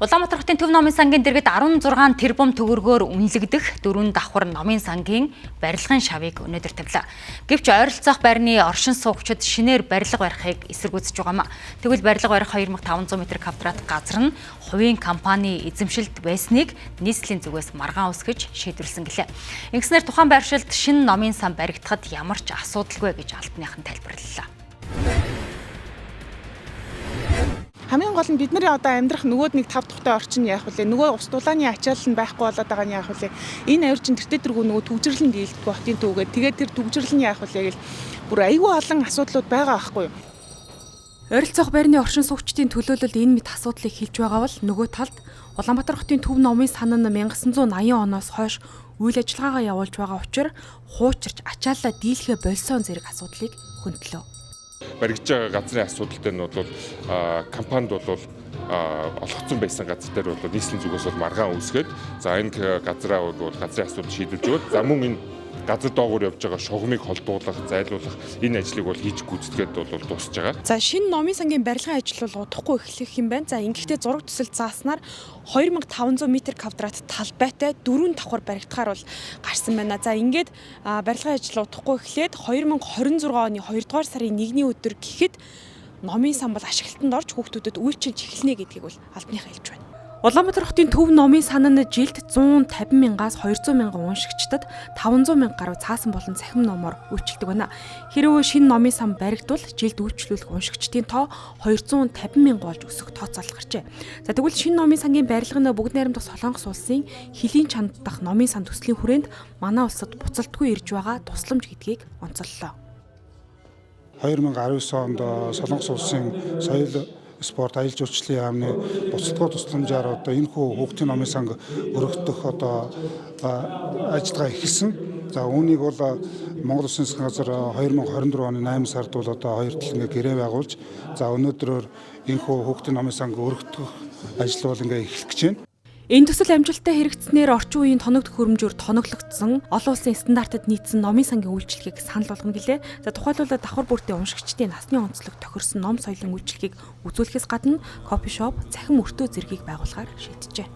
Улаанбаатар хотын Төв номын сангийн дэргэд 16 тэрбум төгрөгөөр үнэлэгдэх 4 давхар номын сангийн барилгын шавыг өнөөдөр тавилаа. Гэвч ойролцоох байрны оршин суугчид шинээр барилга барихыг эсэргүүцэж байгаамаа. Тэгвэл барилга барих 2500 м2 газар нь хувийн компани эзэмшилд байсныг нийслэлийн зүгээс маргаан үсгэж шийдвэрлсэн гэлээ. Ингэснээр тухайн байршилд шинэ номын сан баригдахад ямар ч асуудалгүй гэж албаныхан тайлбарллаа. Хамгийн гол нь бидний одоо амьдрах нөгөөд нэг тав тухтай орчин яах вэ? Нөгөө ус дулааны ачаал нь байхгүй болоод байгаа нь яах вэ? Энэ авир чинь тэртээ тэргүй нөгөө төгжрлэн дийлдэггүй хотын төвгээд тэгээд тэр төгжрлэн яах вэ гэл бүр айгүй олон асуудлууд байгаа байхгүй юу? Ойролцоох байрны оршин суугчдын төлөөлөлд энэ мэт асуудлыг хэлж байгаа бол нөгөө талд Улаанбаатар хотын Төв номын сан нь 1980 оноос хойш үйл ажиллагаагаа явуулж байгаа учраас хуучирч ачаалаа дийлхэ болсон зэрэг асуудлыг хөндлөө. Баригдж байгаа газрын асуудалтай нь бол компанид бол олгоцсон байсан газар дээр бол нийслэлийн зүгээс бол маргаан үүсгээд за энэ газраа бол газрын асуудал шийдвэж өгöd. За мөн энэ газар доогуур явж байгаа шугамыг холдуулах, зайлуулах энэ ажлыг бол хийж гүйцэтгээд бол дуусж байгаа. За шинэ номын сангийн барилгын ажил бол удахгүй эхлэх юм байна. За ингэхдээ зураг төсөл зааснаар 2500 м2 талбайтай 4 давхар баригдахаар бол гарсан байна. За ингээд барилгын ажил удахгүй эхлээд 2026 оны 2 дугаар сарын 1-ний өдөр гэхэд номын сан бол ашиглалтанд орж хүүхдүүдэд үйлчилж эхэлнэ гэдгийг бол албаныхан хэлж байна. Улаанбаатар хотын Төв номын сан нь жилд 150 мянгаас 200 мянган уншигчдад 500 мянга гаруй цаасан болон цахим номоор үйлчилдэг байна. Хэрвээ шинэ номын сан баригдвал жилд үйлчлүүлэх уншигчдын тоо 250 мянга болж өсөх тооцоол гарчээ. За тэгвэл шинэ номын сангийн барилга нь бүгд найрамдах Солонгос улсын Хилийн чанд дахь номын сан төслийн хүрээнд манай улсад буцалтгүй ирж байгаа тусламж гэдгийг онцоллоо. 2019 онд Солонгос улсын соёл спорт аялал жуулчлалын яамны буцалтгой тусламжаар одоо энэ хүүхдийн номын сан өргөх одоо ажиллагаа эхэлсэн. За үүнийг бол Монгол Улсын засгийн газар 2024 оны 8 сард бол одоо хоёр тал ингээ гэрээ байгуулж за өнөөдрөөр энэ хүүхдийн номын сан өргөх ажил бол ингээ эхлэх гэж байна. Энэ төсөл амжилттай хэрэгжснээр орчин үеийн тоног төхөөрөмжөөр тоноглогдсон олон улсын стандартад нийцсэн номын сангийн үйлчлэгийг санал болгоно гэлээ. За тухайлбал давхар бүртээ уншигчдын насны онцлог тохирсон ном соёлын үйлчлэгийг үзүүлэхээс гадна кофе шоп, цахим өртөө зэргийг байгуулахаар шийджээ.